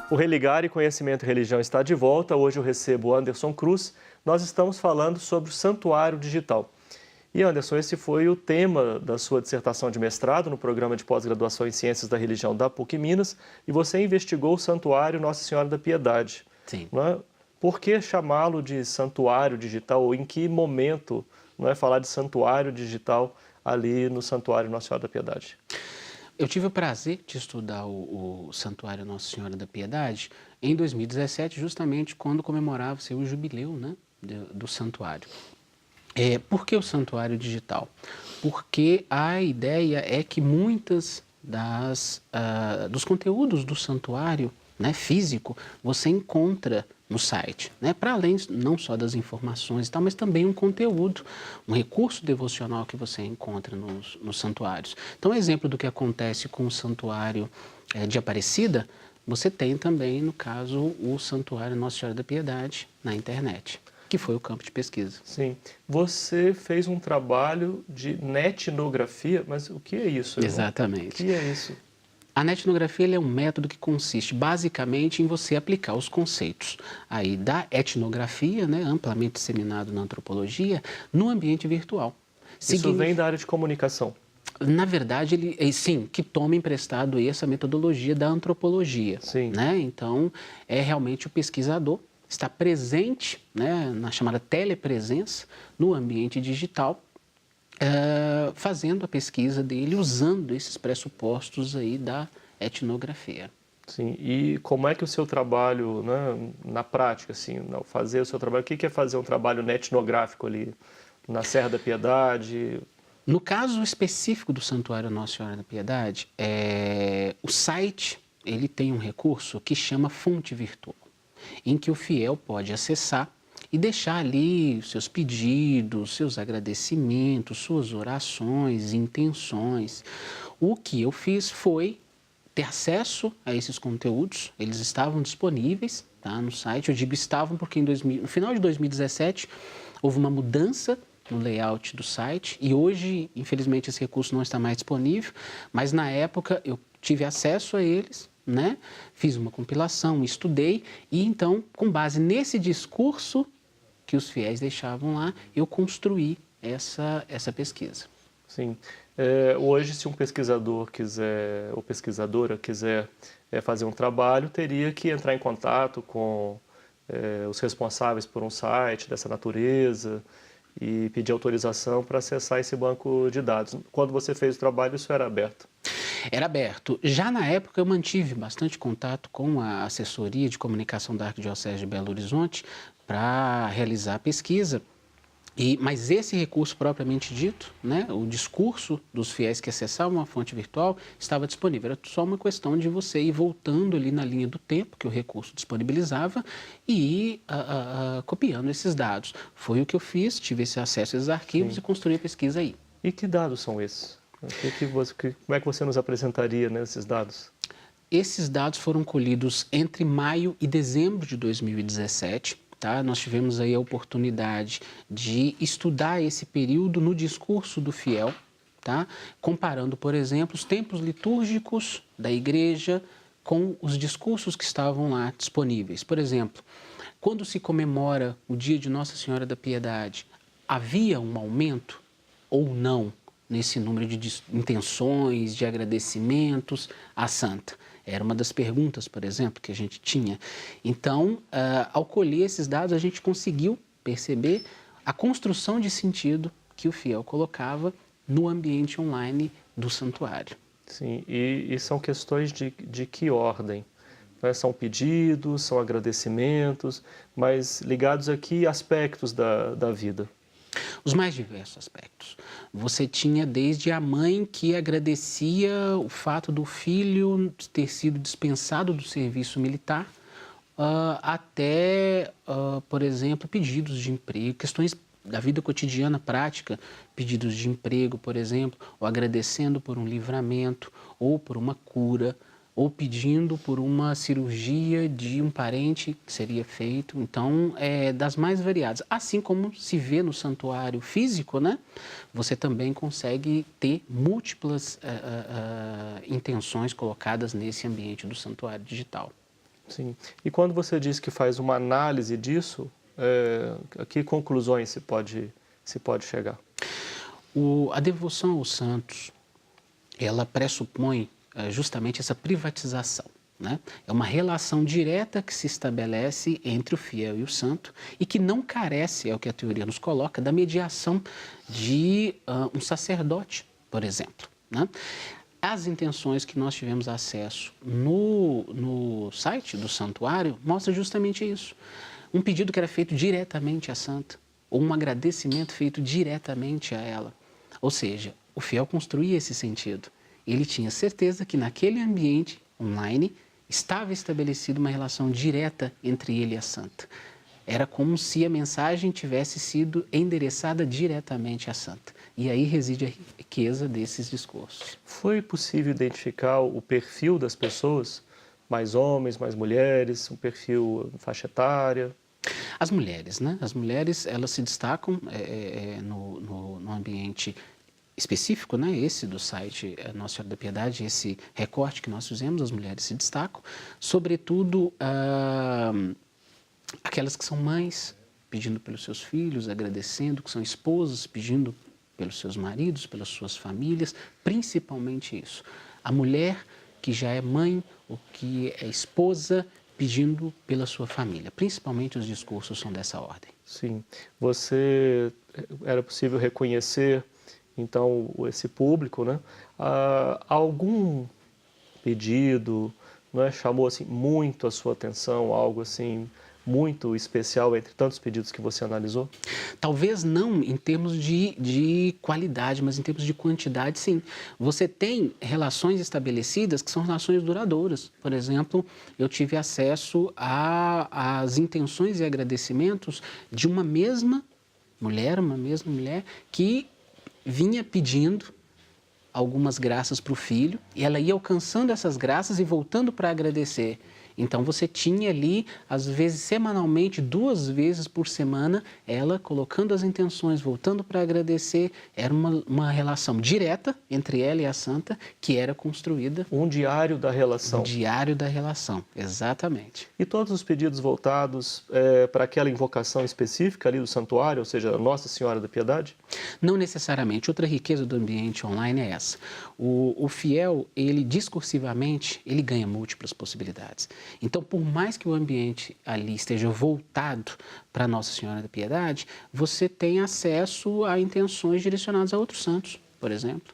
O Religar e Conhecimento e Religião está de volta. Hoje eu recebo o Anderson Cruz. Nós estamos falando sobre o Santuário Digital. E Anderson, esse foi o tema da sua dissertação de mestrado no programa de pós-graduação em Ciências da Religião da PUC Minas, e você investigou o Santuário Nossa Senhora da Piedade. Sim. Não é? Por que chamá-lo de Santuário Digital, ou em que momento não é falar de Santuário Digital ali no Santuário Nossa Senhora da Piedade? Eu tive o prazer de estudar o Santuário Nossa Senhora da Piedade em 2017, justamente quando comemorava-se o jubileu, né, do santuário. Por que o Santuário Digital? Porque a ideia é que muitas dos conteúdos do santuário, né, físico, você encontra no site, né, para além não só das informações e tal, mas também um conteúdo, um recurso devocional que você encontra nos santuários. Então, exemplo do que acontece com o santuário de Aparecida, você tem também, no caso, o Santuário Nossa Senhora da Piedade na internet, que foi o campo de pesquisa. Sim. Você fez um trabalho de netnografia, mas o que é isso? Exatamente. O que é isso? A netnografia é um método que consiste basicamente em você aplicar os conceitos aí da etnografia, né, amplamente disseminado na antropologia, no ambiente virtual. Isso vem da área de comunicação. Na verdade, sim, que toma emprestado essa metodologia da antropologia. Sim. Né? Então, é realmente o pesquisador está presente, né, na chamada telepresença no ambiente digital, fazendo a pesquisa dele, usando esses pressupostos aí da etnografia. Sim, e como é que o seu trabalho, né, na prática, assim, fazer o seu trabalho, o que é fazer um trabalho etnográfico ali na Serra da Piedade? No caso específico do Santuário Nossa Senhora da Piedade, o site ele tem um recurso que chama fonte virtual, em que o fiel pode acessar e deixar ali seus pedidos, seus agradecimentos, suas orações, intenções. O que eu fiz foi ter acesso a esses conteúdos, eles estavam disponíveis, tá, no site. Eu digo estavam porque no final de 2017 houve uma mudança no layout do site e hoje, infelizmente, esse recurso não está mais disponível, mas na época eu tive acesso a eles, né? Fiz uma compilação, estudei e então, com base nesse discurso que os fiéis deixavam lá, eu construí essa pesquisa. Sim. Hoje, se um pesquisador quiser, ou pesquisadora quiser fazer um trabalho, teria que entrar em contato com os responsáveis por um site dessa natureza e pedir autorização para acessar esse banco de dados. Quando você fez o trabalho, isso era aberto? Era aberto. Já na época eu mantive bastante contato com a assessoria de comunicação da Arquidiocese de Belo Horizonte para realizar a pesquisa. Mas esse recurso propriamente dito, né, o discurso dos fiéis que acessavam a fonte virtual estava disponível. Era só uma questão de você ir voltando ali na linha do tempo que o recurso disponibilizava e ir copiando esses dados. Foi o que eu fiz, tive esse acesso a esses arquivos. Sim. E construí a pesquisa aí. E que dados são esses? Como é que você nos apresentaria, né, esses dados? Esses dados foram colhidos entre maio e dezembro de 2017. Tá? Nós tivemos aí a oportunidade de estudar esse período no discurso do fiel, tá? Comparando, por exemplo, os tempos litúrgicos da igreja com os discursos que estavam lá disponíveis. Por exemplo, quando se comemora o dia de Nossa Senhora da Piedade, havia um aumento ou não nesse número de intenções, de agradecimentos à santa? Era uma das perguntas, por exemplo, que a gente tinha. Então, ao colher esses dados, a gente conseguiu perceber a construção de sentido que o fiel colocava no ambiente online do santuário. Sim, e são questões de que ordem? São pedidos, são agradecimentos, mas ligados a que aspectos da vida? Os mais diversos aspectos. Você tinha desde a mãe que agradecia o fato do filho ter sido dispensado do serviço militar, até, por exemplo, pedidos de emprego, questões da vida cotidiana prática, pedidos de emprego, por exemplo, ou agradecendo por um livramento, ou por uma cura, ou pedindo por uma cirurgia de um parente que seria feito. Então, das mais variadas. Assim como se vê no santuário físico, né? Você também consegue ter múltiplas intenções colocadas nesse ambiente do santuário digital. Sim. E quando você diz que faz uma análise disso, a que conclusões se pode chegar? A devoção aos santos, ela pressupõe justamente essa privatização, né? É uma relação direta que se estabelece entre o fiel e o santo e que não carece, é o que a teoria nos coloca, da mediação de um sacerdote, por exemplo, né? As intenções que nós tivemos acesso no site do santuário mostra justamente isso. Um pedido que era feito diretamente à santa, ou um agradecimento feito diretamente a ela. Ou seja, o fiel construía esse sentido. Ele tinha certeza que naquele ambiente online estava estabelecida uma relação direta entre ele e a santa. Era como se a mensagem tivesse sido endereçada diretamente à santa. E aí reside a riqueza desses discursos. Foi possível identificar o perfil das pessoas? Mais homens, mais mulheres, um perfil faixa etária? As mulheres, né? As mulheres, elas se destacam no ambiente específico, né? Esse do site Nossa Senhora da Piedade, esse recorte que nós fizemos, as mulheres se destacam, sobretudo aquelas que são mães, pedindo pelos seus filhos, agradecendo, que são esposas, pedindo pelos seus maridos, pelas suas famílias, principalmente isso. A mulher que já é mãe ou que é esposa, pedindo pela sua família. Principalmente os discursos são dessa ordem. Sim. Era possível reconhecer, então, esse público, né? Algum pedido, né, chamou assim, muito a sua atenção, algo assim muito especial entre tantos pedidos que você analisou? Talvez não em termos de qualidade, mas em termos de quantidade, sim. Você tem relações estabelecidas que são relações duradouras. Por exemplo, eu tive acesso às intenções e agradecimentos de uma mesma mulher, que vinha pedindo algumas graças para o filho e ela ia alcançando essas graças e voltando para agradecer. Então você tinha ali, às vezes semanalmente, 2 vezes por semana, ela colocando as intenções, voltando para agradecer. Era uma relação direta entre ela e a santa que era construída. Um diário da relação. Um diário da relação, exatamente. E todos os pedidos voltados para aquela invocação específica ali do santuário, ou seja, Nossa Senhora da Piedade? Não necessariamente. Outra riqueza do ambiente online é essa. O fiel, ele discursivamente, ele ganha múltiplas possibilidades. Então, por mais que o ambiente ali esteja voltado para Nossa Senhora da Piedade, você tem acesso a intenções direcionadas a outros santos, por exemplo.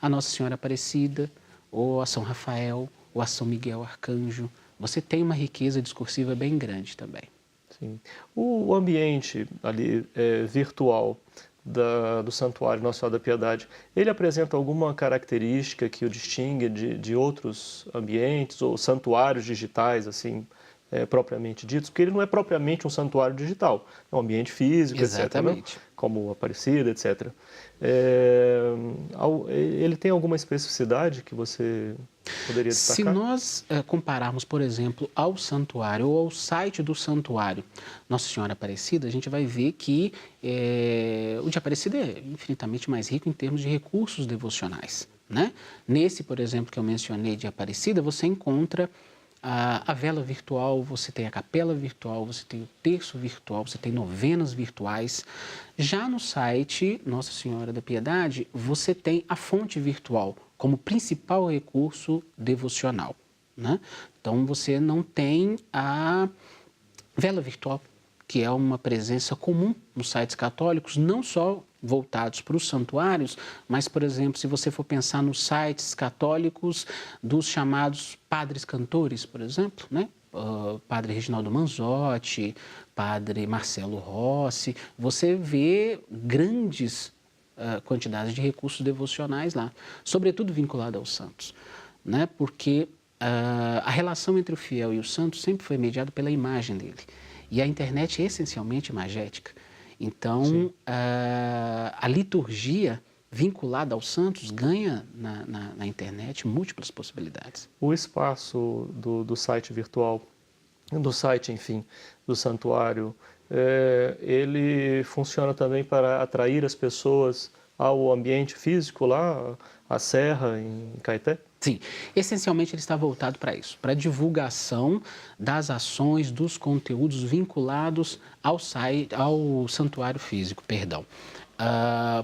A Nossa Senhora Aparecida, ou a São Rafael, ou a São Miguel Arcanjo. Você tem uma riqueza discursiva bem grande também. Sim. O ambiente ali virtual do Santuário Nossa Senhora da Piedade, ele apresenta alguma característica que o distingue de outros ambientes ou santuários digitais, assim, propriamente ditos? Porque ele não é propriamente um santuário digital, é um ambiente físico, Exatamente. etc., né? Como Aparecida, etc. Ele tem alguma especificidade que você poderia destacar? Se nós compararmos, por exemplo, ao santuário ou ao site do santuário Nossa Senhora Aparecida, a gente vai ver que o de Aparecida é infinitamente mais rico em termos de recursos devocionais, né? Nesse, por exemplo, que eu mencionei de Aparecida, você encontra a vela virtual, você tem a capela virtual, você tem o terço virtual, você tem novenas virtuais. Já no site Nossa Senhora da Piedade, você tem a fonte virtual como principal recurso devocional, né? Então, você não tem a vela virtual, que é uma presença comum nos sites católicos, não só voltados para os santuários, mas, por exemplo, se você for pensar nos sites católicos dos chamados padres cantores, por exemplo, né? Padre Reginaldo Manzotti, Padre Marcelo Rossi, você vê grandes quantidades de recursos devocionais lá, sobretudo vinculado aos santos, né? Porque a relação entre o fiel e o santo sempre foi mediada pela imagem dele. E a internet é essencialmente imagética. Então, a liturgia vinculada aos santos ganha na internet múltiplas possibilidades. O espaço do site virtual, do site, enfim, do santuário, ele funciona também para atrair as pessoas ao ambiente físico lá, à Serra, em Caeté? Sim, essencialmente ele está voltado para isso, para a divulgação das ações, dos conteúdos vinculados ao site, ao santuário físico, perdão.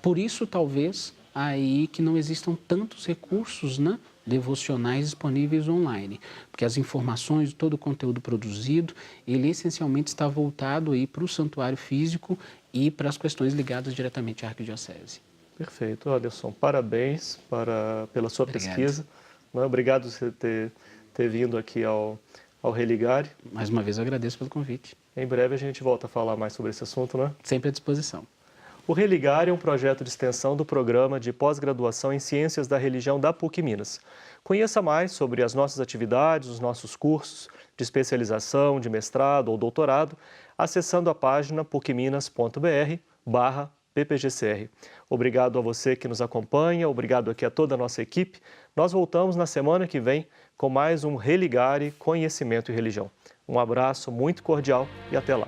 Por isso, talvez, aí que não existam tantos recursos, né, devocionais disponíveis online, porque as informações, todo o conteúdo produzido, ele essencialmente está voltado aí para o santuário físico e para as questões ligadas diretamente à arquidiocese. Perfeito, Alisson. Parabéns pela sua Obrigado. pesquisa. Obrigado por você ter vindo aqui ao Religare. Mais uma vez eu agradeço pelo convite. Em breve a gente volta a falar mais sobre esse assunto, né? Sempre à disposição. O Religare é um projeto de extensão do programa de pós-graduação em Ciências da Religião da PUC Minas. Conheça mais sobre as nossas atividades, os nossos cursos de especialização, de mestrado ou doutorado, acessando a página pucminas.br/ppgcr. Obrigado a você que nos acompanha, obrigado aqui a toda a nossa equipe. Nós voltamos na semana que vem com mais um Religare Conhecimento e Religião. Um abraço muito cordial e até lá.